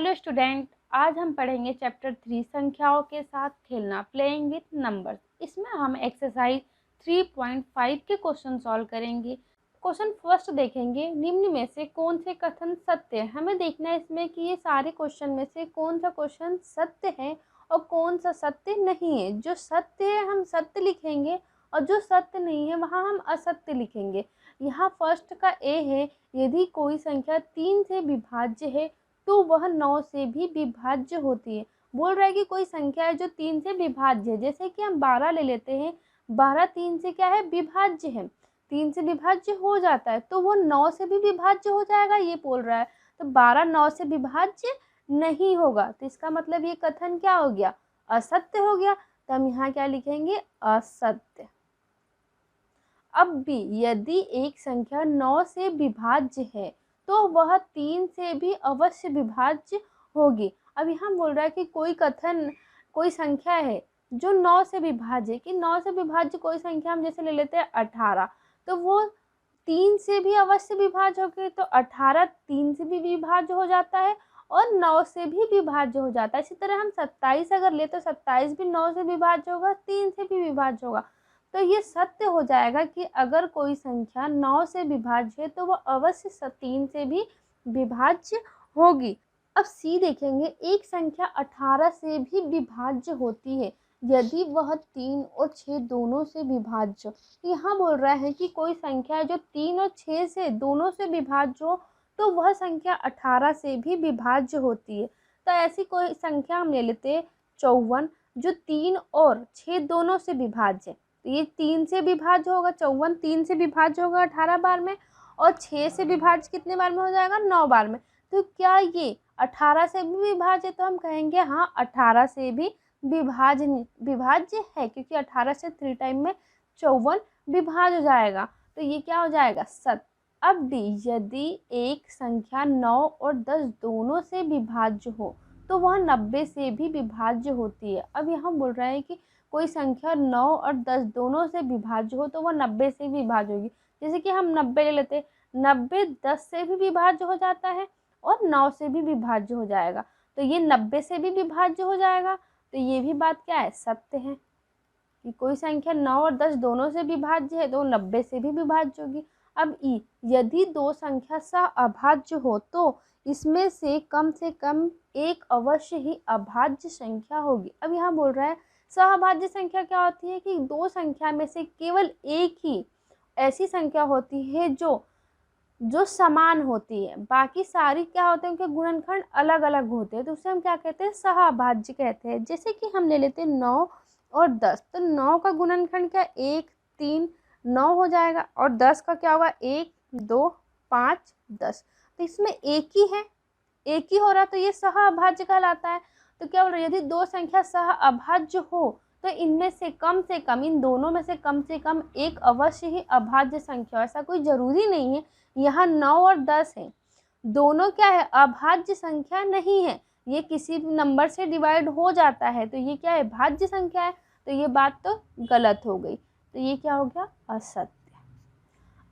Hello student, आज हम पढ़ेंगे चैप्टर 3 संख्याओं के साथ खेलना, प्लेइंग विथ नंबर्स। इसमें हम एक्सरसाइज 3.5 के क्वेश्चन सॉल्व करेंगे। क्वेश्चन फर्स्ट देखेंगे, निम्न में से कौन से कथन सत्य है। हमें देखना है इसमें कि ये सारे क्वेश्चन में से कौन सा क्वेश्चन सत्य है और कौन सा सत्य नहीं है। जो सत्य है हम सत्य लिखेंगे और जो सत्य नहीं है वहाँ हम असत्य लिखेंगे। यहाँ फर्स्ट का ए है, यदि कोई संख्या 3 से विभाज्य है तो वह 9 से भी विभाज्य होती है। बोल रहा है कि कोई संख्या है जो 3 से विभाज्य है। जैसे कि हम 12 ले लेते हैं, 12 3 से क्या है, विभाज्य है, 3 से विभाज्य हो जाता है, तो वो 9 से भी विभाज्य हो जाएगा, ये बोल रहा है। तो 12 9 से विभाज्य नहीं होगा, तो इसका मतलब ये कथन क्या हो गया, असत्य हो गया। तो हम यहाँ क्या लिखेंगे, असत्य। अब भी यदि एक संख्या 9 से विभाज्य है तो वह 3 से भी अवश्य विभाज्य होगी। अब यहाँ बोल रहा है कि कोई संख्या है जो 9 से विभाज्य है, कि 9 से विभाज्य कोई संख्या हम जैसे ले लेते हैं 18, तो वो 3 से भी अवश्य विभाज्य होगी। तो 18 3 से भी विभाज्य हो जाता है और 9 से भी विभाज्य हो जाता है। इसी तरह हम 27 अगर ले तो 27 भी 9 से विभाज्य होगा, 3 से भी विभाज्य होगा। तो ये सत्य हो जाएगा कि अगर कोई संख्या 9 से विभाज्य है तो वह अवश्य 3 से भी विभाज्य होगी। अब सी देखेंगे, एक संख्या 18 से भी विभाज्य होती है यदि वह 3 और 6 दोनों से विभाज्य। यहाँ बोल रहा है कि कोई संख्या है जो 3 और 6 से दोनों से विभाज्य हो तो वह संख्या 18 से भी विभाज्य होती है। तो ऐसी कोई संख्या हम ले लेते हैं 54, जो 3 और 6 दोनों से विभाज्य है। तो ये 3 से विभाज्य होगा, 54 3 से विभाज्य होगा 18 बार में, और 6 से विभाज्य कितने बार में हो जाएगा, 9 बार में। तो क्या ये 18 से भी विभाज्य, तो हम कहेंगे हाँ 18 से भी विभाज्य है, क्योंकि 18 से 3 टाइम में 54 विभाज्य हो जाएगा। तो ये क्या हो जाएगा, सत्य। अब डी, यदि एक संख्या 9 और 10 दोनों से विभाज्य हो तो वह 90 से भी विभाज्य होती है। अब यहाँ बोल रहा है कि कोई संख्या 9 और 10 दोनों से विभाज्य हो तो वह 90 से विभाज्य होगी। जैसे कि हम 90 ले लेते, 90 10 से भी विभाज्य हो जाता है और 9 से भी विभाज्य हो जाएगा, तो ये 90 से भी विभाज्य हो जाएगा। तो ये भी बात क्या है, सत्य है कि कोई संख्या 9 और 10 दोनों से विभाज्य है तो 90 से भी विभाज्य होगी। अब ई, यदि दो संख्या सहअभाज्य हो तो इसमें से कम एक अवश्य ही अभाज्य संख्या होगी। अब यहाँ बोल रहा है सहअभाज्य संख्या क्या होती है कि दो संख्या में से केवल एक ही ऐसी संख्या होती है जो समान होती है, बाकी सारी क्या होते हैं, उनके गुणनखंड अलग अलग होते हैं, तो उसे हम क्या कहते हैं, सहअभाज्य कहते हैं। जैसे कि हम ले लेते हैं 9 और 10, तो 9 का गुणनखंड क्या, 1 3 9 हो जाएगा, और 10 का क्या होगा, 1 2 5 10। तो इसमें एक ही हो रहा, तो ये सहअभाज्य कहलाता है। तो क्या बोल रहे, यदि दो संख्या सहअभाज्य हो तो इनमें से कम, इन दोनों में से कम एक अवश्य ही अभाज्य संख्या। ऐसा कोई जरूरी नहीं है, यहाँ 9 और 10 है, दोनों क्या है, अभाज्य संख्या नहीं है, ये किसी नंबर से डिवाइड हो जाता है, तो ये क्या है, भाज्य संख्या है। तो ये बात तो गलत हो गई, तो ये क्या हो गया, असत्य।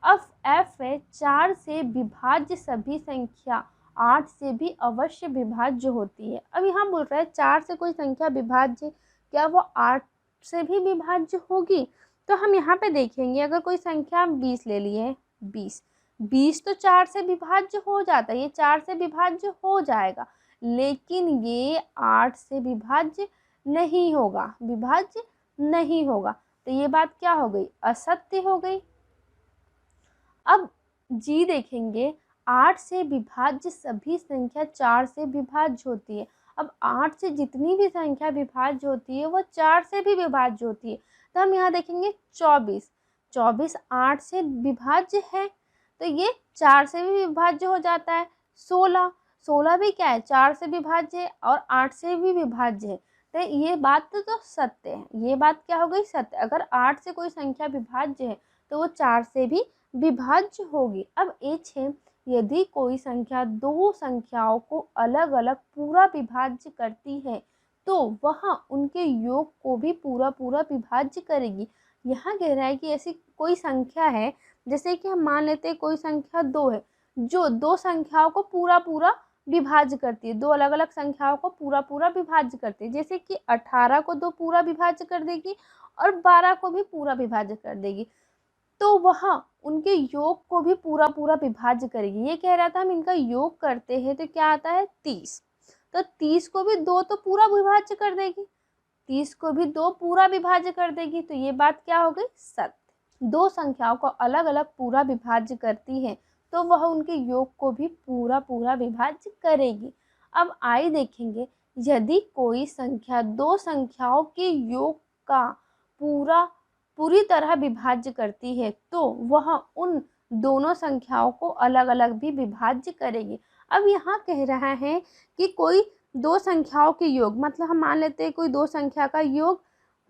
अब एफ है, 4 से विभाज्य सभी संख्या 8 से भी अवश्य विभाज्य होती है। अब यहाँ बोल रहा है 4 से कोई संख्या विभाज्य, क्या वो 8 से भी विभाज्य होगी। तो हम यहाँ पे देखेंगे, अगर कोई संख्या 20 ले लिए, 20 तो 4 से विभाज्य हो जाता है, ये 4 से विभाज्य हो जाएगा, लेकिन ये 8 से विभाज्य नहीं होगा, विभाज्य नहीं होगा। तो ये बात क्या हो गई, असत्य हो गई। अब जी देखेंगे, 8 से विभाज्य सभी संख्या 4 से विभाज्य होती है। अब 8 से जितनी भी संख्या विभाज्य होती है वो 4 से भी विभाज्य होती है। तो हम यहाँ देखेंगे 24 8 से विभाज्य है, तो ये 4 से भी विभाज्य हो जाता है। 16 भी क्या है, 4 से विभाज्य है और 8 से भी विभाज्य है। तो ये बात तो सत्य है, ये बात क्या हो गई, सत्य। अगर 8 से कोई संख्या विभाज्य है तो वो 4 से भी विभाज्य होगी। अब एच है, यदि कोई संख्या दो संख्याओं को अलग अलग पूरा विभाज्य करती है तो वह उनके योग को भी पूरा विभाज्य करेगी। यहाँ कह रहा है कि ऐसी कोई संख्या है, जैसे कि हम मान लेते हैं कोई संख्या 2 है जो दो संख्याओं को पूरा विभाज्य करती है, दो अलग अलग संख्याओं को पूरा पूरा विभाज्य करती है। जैसे कि 18 को 2 पूरा विभाज्य कर देगी और 12 को भी पूरा विभाज्य कर देगी, तो वह उनके योग को भी पूरा पूरा विभाज्य करेगी। ये कह रहा था हम इनका योग करते हैं तो क्या आता है 30, तो 30 को भी 2 तो पूरा विभाज्य कर देगी, 30 को भी 2 पूरा विभाज्य कर देगी, तो ये बात क्या हो गई सत्य। दो संख्याओं को अलग अलग पूरा विभाज्य करती है तो वह उनके योग को भी पूरा पूरा विभाज्य करेगी। अब आइए देखेंगे, यदि कोई संख्या दो संख्याओं के योग का पूरी तरह विभाज्य करती है तो वह उन दोनों संख्याओं को अलग अलग भी विभाज्य करेगी। अब यहाँ कह रहा है कि कोई दो संख्याओं के योग, मतलब हम मान लेते हैं कोई दो संख्या का योग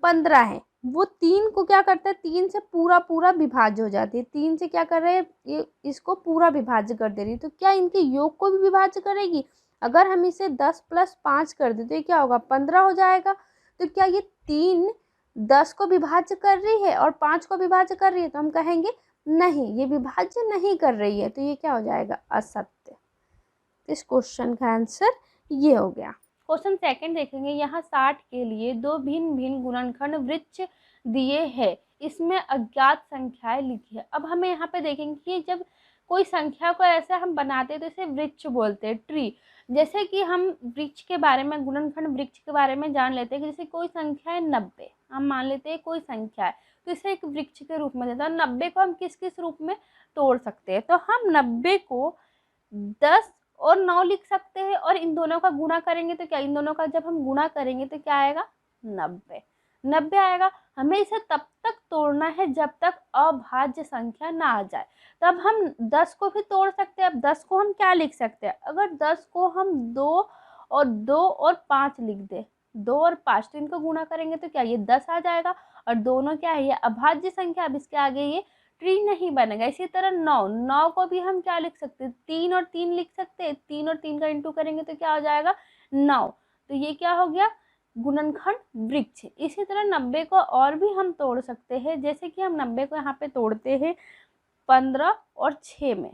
15 है, वो 3 को क्या करता है 3 से पूरा पूरा विभाज्य हो जाती है, 3 से क्या कर रहे हैं ये इसको पूरा विभाज्य कर दे रही है, तो क्या इनके योग को भी विभाज्य करेगी। अगर हम इसे 10 + 5 कर दें तो ये क्या होगा 15 हो जाएगा। तो क्या ये 3 10 को विभाज्य कर रही है और 5 को विभाज्य कर रही है, तो हम कहेंगे नहीं ये विभाज्य नहीं कर रही है, तो ये क्या हो जाएगा असत्य। इस क्वेश्चन का आंसर ये हो गया। क्वेश्चन सेकंड देखेंगे, यहाँ 60 के लिए दो भिन्न भिन्न गुणनखंड वृक्ष दिए हैं, इसमें अज्ञात संख्याएं लिखिए। अब हमें यहाँ पे देखेंगे कि जब कोई संख्या को ऐसे हम बनाते हैं तो इसे वृक्ष बोलते हैं, ट्री। जैसे कि हम वृक्ष के बारे में, गुणनखंड वृक्ष के बारे में जान लेते हैं कि जैसे कोई संख्या है 90, हम मान लेते हैं कोई संख्या है तो इसे एक वृक्ष के रूप में देता है। 90 को हम किस किस रूप में तोड़ सकते हैं, तो हम 90 को 10 और 9 लिख सकते हैं, और इन दोनों का गुणा करेंगे तो क्या, इन दोनों का जब हम गुणा करेंगे तो क्या आएगा 90 आएगा। हमें इसे तब तक तोड़ना है जब तक अभाज्य संख्या ना आ जाए। तब हम 10 को भी तोड़ सकते हैं। अब 10 को हम क्या लिख सकते हैं, अगर 10 को हम 2 और 5 लिख दे, 2 और 5, तो इनको गुणा करेंगे तो क्या ये 10 आ जाएगा, और दोनों क्या है ये अभाज्य संख्या, अब इसके आगे ये ट्री नहीं बनेगा। इसी तरह 9 को भी हम क्या लिख सकते हैं 3 और 3 लिख सकते हैं, 3 और 3 का इंटू करेंगे तो क्या हो जाएगा 9, तो ये क्या हो गया गुणनखंड वृक्ष। इसी तरह 90 को और भी हम तोड़ सकते हैं, जैसे कि हम 90 को यहाँ पे तोड़ते हैं 15 और 6 में,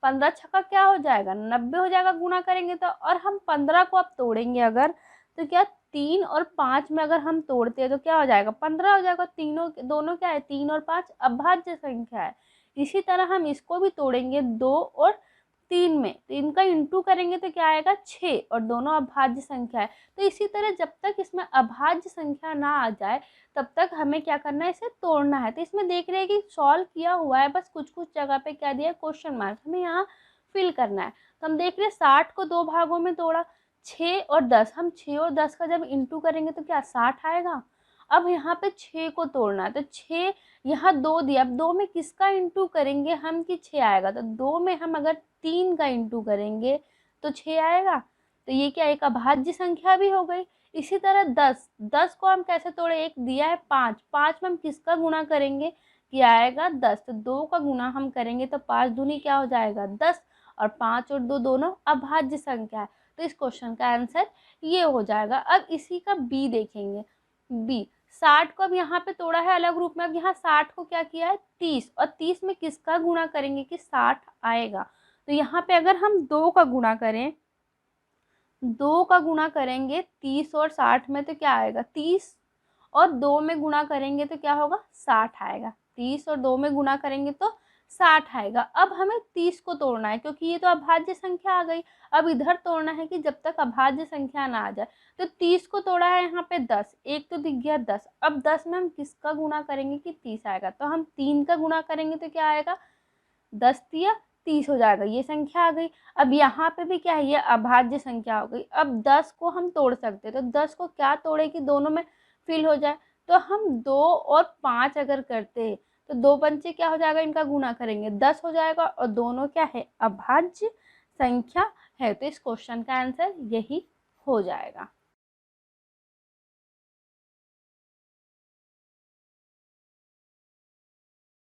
15 छक्का क्या हो जाएगा 90 हो जाएगा गुणा करेंगे तो, और हम 15 को अब तोड़ेंगे अगर तो क्या 3 और 5 में अगर हम तोड़ते हैं तो क्या हो जाएगा 15 हो जाएगा। दोनों क्या है 3 और 5 अभाज्य संख्या है। इसी तरह हम इसको भी तोड़ेंगे 2 और 3 में, तो इनका इंटू करेंगे तो क्या आएगा 6, और दोनों अभाज्य संख्या है। तो इसी तरह जब तक इसमें अभाज्य संख्या ना आ जाए तब तक हमें क्या करना है इसे तोड़ना है। तो इसमें देख रहे हैं कि सॉल्व किया हुआ है, बस कुछ कुछ जगह पे क्या दिया है क्वेश्चन मार्क, हमें यहाँ फिल करना है। तो हम देख रहे हैं 60 को 2 भागों में तोड़ा, 6 और 10, हम 6 और 10 का जब इंटू करेंगे तो क्या 60 आएगा। अब यहाँ पे 6 को तोड़ना है, तो 6 यहाँ 2 दिया, अब 2 में किसका इंटू करेंगे हम कि 6 आएगा, तो 2 में हम अगर 3 का इंटू करेंगे तो 6 आएगा, तो ये क्या एक अभाज्य संख्या भी हो गई। इसी तरह 10 को हम कैसे तोड़े, एक दिया है 5 में हम किसका गुणा करेंगे कि आएगा 10, तो 2 का गुणा हम करेंगे तो 5 दूनी क्या हो जाएगा 10, और 5 और 2 दोनों अभाज्य संख्या है, तो इस क्वेश्चन का आंसर ये हो जाएगा। अब इसी का बी देखेंगे, बी 60 को अब यहाँ पे तोड़ा है अलग रूप में, अब यहाँ 60 को क्या किया है 30, और 30 में किसका गुणा करेंगे कि 60 आएगा, तो यहाँ पे अगर हम 2 का गुणा करें, 2 का गुणा करेंगे 30 और 60 में तो क्या आएगा 30, और 2 में गुणा करेंगे तो क्या होगा 60 आएगा, 30 और 2 में गुणा करेंगे तो 60 आएगा। अब हमें 30 को तोड़ना है क्योंकि ये तो अभाज्य संख्या आ गई, अब इधर तोड़ना है कि जब तक अभाज्य संख्या ना आ जाए। तो 30 को तोड़ा है यहाँ पे 10, एक तो दिख गया 10, अब 10 में हम किसका गुणा करेंगे कि 30 आएगा, तो हम 3 का गुणा करेंगे तो क्या आएगा 10 दिया 30 हो जाएगा, ये संख्या आ गई। अब यहाँ पे भी क्या है ये अभाज्य संख्या हो गई। अब 10 को हम तोड़ सकते हैं, तो 10 को क्या तोड़े कि दोनों में फिल हो जाए, तो हम 2 और 5 अगर करते हैं तो 2 पंचे क्या हो जाएगा इनका गुणा करेंगे 10 हो जाएगा, और दोनों क्या है अभाज्य संख्या है, तो इस क्वेश्चन का आंसर यही हो जाएगा।